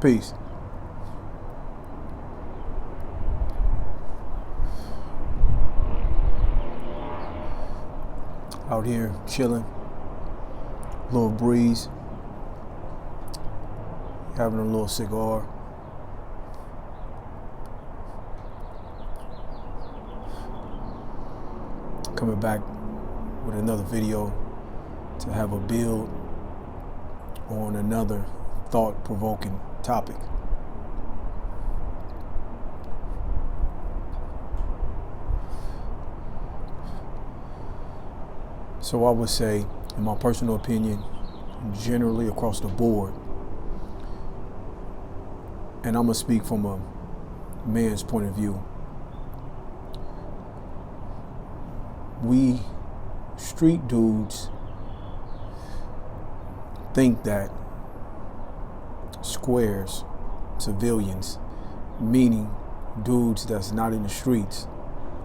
Peace. Out here chilling, little breeze, having a little cigar. Coming back with another video to have a build on another thought-provoking topic. So I would say, in my personal opinion, generally across the board, and I'm gonna speak from a man's point of view, we street dudes think that squares, civilians, meaning dudes that's not in the streets,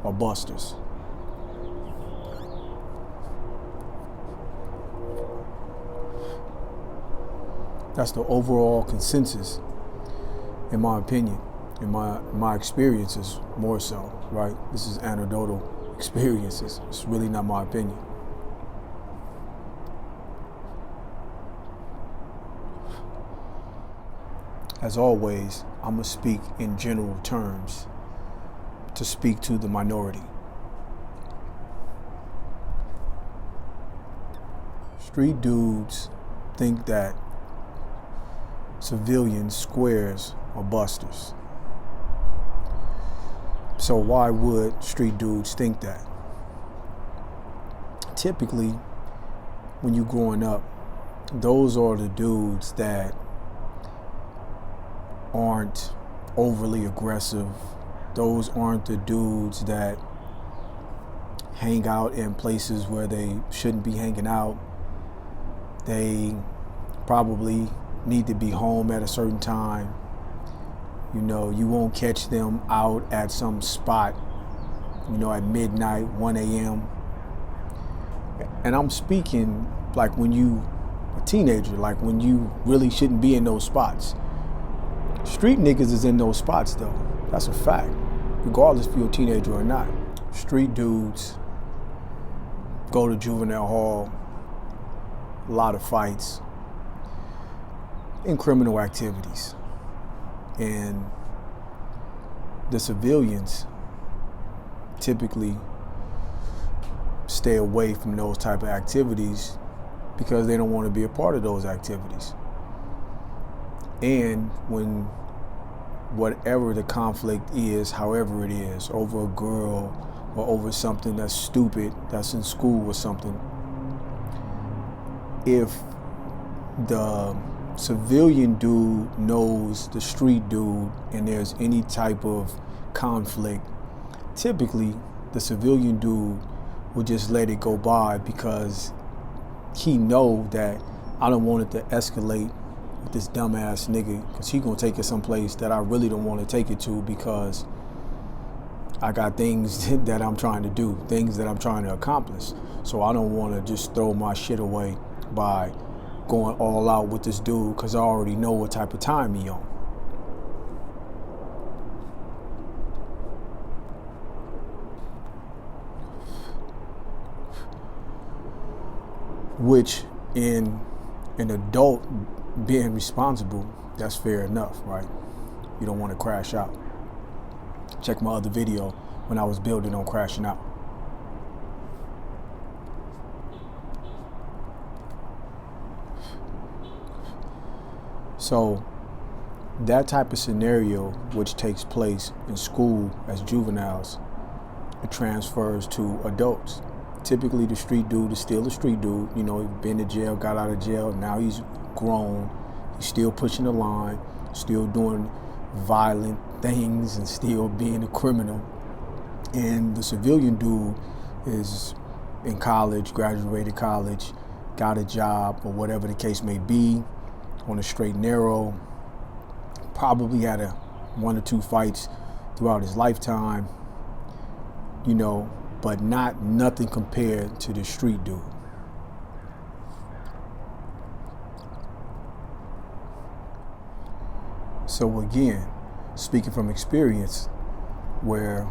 are busters. That's the overall consensus, in my opinion, in my experiences more so, right? This is anecdotal experiences. It's really not my opinion. As always, I'm gonna speak in general terms to speak to the minority. Street dudes think that civilians, squares, are busters. So why would street dudes think that? Typically, when you're growing up, those are the dudes that aren't overly aggressive. Those aren't the dudes that hang out in places where they shouldn't be hanging out. They probably need to be home at a certain time. You know, you won't catch them out at some spot, at midnight, 1 a.m. And I'm speaking like when you a teenager, like when you really shouldn't be in those spots. Street niggas is in those spots though. That's a fact, regardless if you're a teenager or not. Street dudes go to juvenile hall, a lot of fights, in criminal activities. And the civilians typically stay away from those type of activities because they don't want to be a part of those activities. And when whatever the conflict is, however it is, over a girl or over something that's stupid, that's in school or something, if the civilian dude knows the street dude and there's any type of conflict, typically the civilian dude will just let it go by because he know that I don't want it to escalate with this dumbass nigga, because he gonna take it someplace that I really don't want to take it to, because I got things that I'm trying to do, things that I'm trying to accomplish. So I don't want to just throw my shit away by going all out with this dude because I already know what type of time he on. Which in an adult being responsible, that's fair enough, right? You don't want to crash out. Check my other video when I was building on crashing out. So that type of scenario which takes place in school as juveniles, it transfers to adults. Typically the street dude is still a street dude. He's been to jail, got out of jail, now he's grown. He's still pushing the line, still doing violent things and still being a criminal. And the civilian dude is in college, graduated college, got a job or whatever the case may be, on a straight and narrow, probably had 1 or 2 fights throughout his lifetime, but nothing compared to the street dude. So again, speaking from experience, where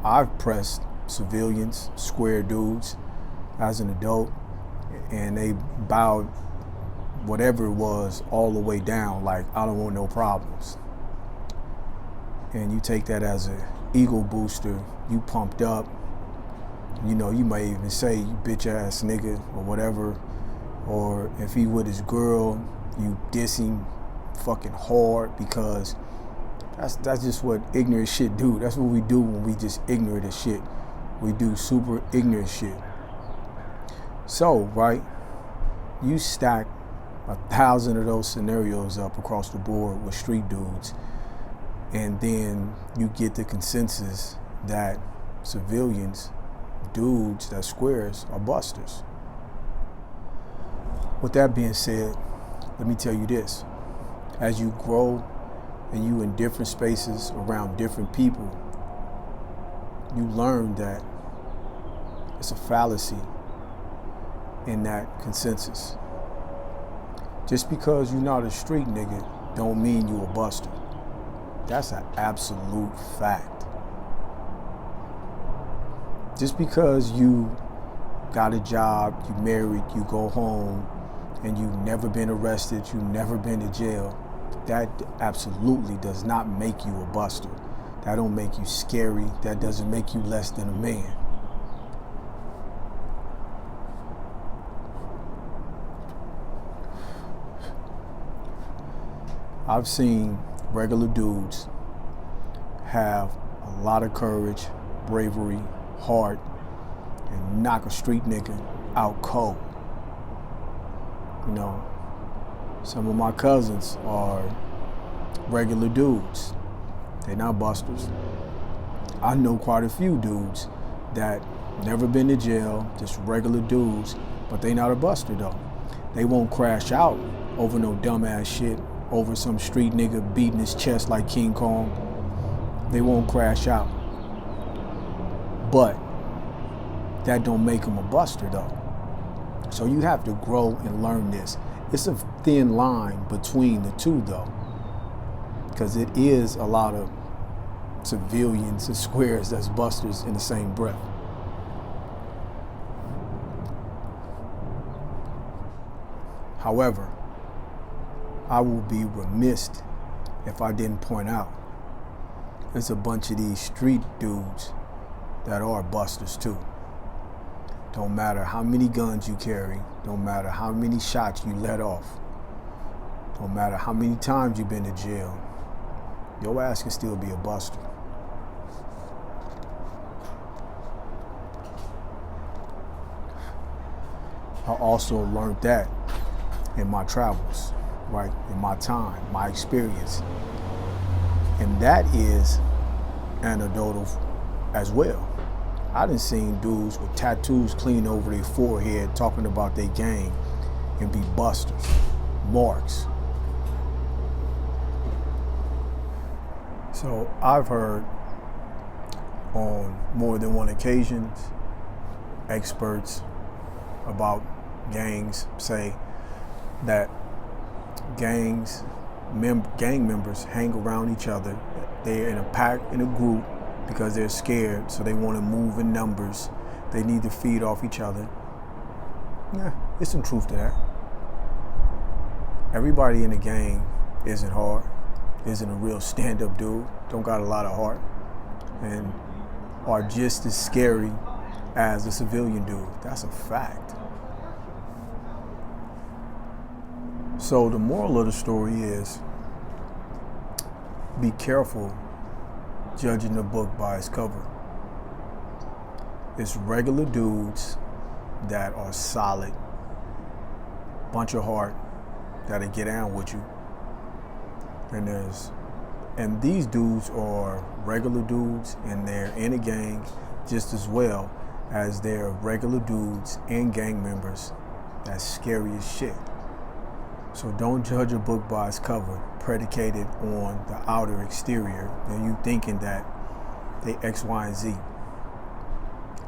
I've pressed civilians, square dudes, as an adult, and they bowed whatever it was all the way down, like, I don't want no problems. And you take that as an ego booster, you pumped up, you know, you may even say, you bitch ass nigga, or whatever. Or if he with his girl, you diss him fucking hard, because that's just what ignorant shit do. That's what we do when we just ignorant as shit. We do super ignorant shit. So, right, you stack 1,000 of those scenarios up across the board with street dudes, and then you get the consensus that civilians, dudes, that squares, are busters. With that being said, let me tell you this. As you grow and you in different spaces around different people, you learn that it's a fallacy in that consensus. Just because you're not a street nigga don't mean you a buster. That's an absolute fact. Just because you got a job, you married, you go home, and you've never been arrested, you've never been to jail, that absolutely does not make you a buster. That don't make you scary. That doesn't make you less than a man. I've seen regular dudes have a lot of courage, bravery, heart, and knock a street nigga out cold. You know, some of my cousins are regular dudes. They're not busters. I know quite a few dudes that never been to jail, just regular dudes, but they not a buster though. They won't crash out over no dumbass shit, over some street nigga beating his chest like King Kong. They won't crash out. But that don't make them a buster though. So you have to grow and learn this. It's a thin line between the two though, because it is a lot of civilians and squares that's busters in the same breath. However, I will be remiss if I didn't point out there's a bunch of these street dudes that are busters too. Don't matter how many guns you carry, don't matter how many shots you let off, don't matter how many times you've been to jail, your ass can still be a buster. I also learned that in my travels, right? In my time, my experience. And that is anecdotal as well. I done seen dudes with tattoos clean over their forehead talking about their gang and be busters, marks. So I've heard on more than one occasion experts about gangs say that gang members hang around each other. They're in a pack, in a group, because they're scared, so they want to move in numbers. They need to feed off each other. Yeah, there's some truth to that. Everybody in the gang isn't hard, isn't a real stand-up dude, don't got a lot of heart, and are just as scary as a civilian dude. That's a fact. So the moral of the story is, be careful judging the book by its cover. It's regular dudes that are solid, bunch of heart, that'll get down with you. And these dudes are regular dudes, and they're in a gang just as well as they're regular dudes and gang members that's scary as shit. So don't judge a book by its cover, predicated on the outer exterior, and you thinking that they X, Y, and Z.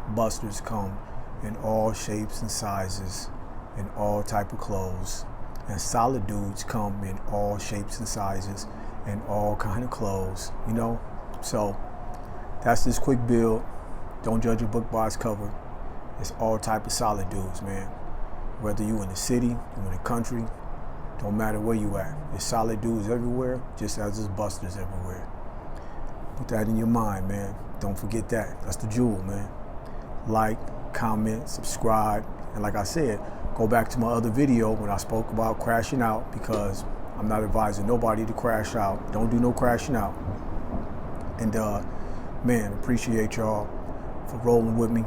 Busters come in all shapes and sizes, in all type of clothes, and solid dudes come in all shapes and sizes, and all kind of clothes, you know? So that's this quick build. Don't judge a book by its cover. It's all type of solid dudes, man. Whether you in the city, you in the country, don't matter where you at. There's solid dudes everywhere, just as there's busters everywhere. Put that in your mind, man. Don't forget that. That's the jewel, man. Like, comment, subscribe, and like I said, go back to my other video when I spoke about crashing out, because I'm not advising nobody to crash out. Don't do no crashing out. And man, appreciate y'all for rolling with me.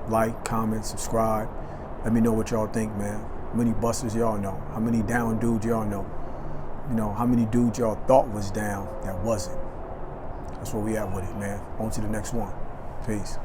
Like, comment, subscribe. Let me know what y'all think, man. How many busters y'all know? How many down dudes y'all know? You know, how many dudes y'all thought was down that wasn't? That's where we at with it, man. On to the next one. Peace.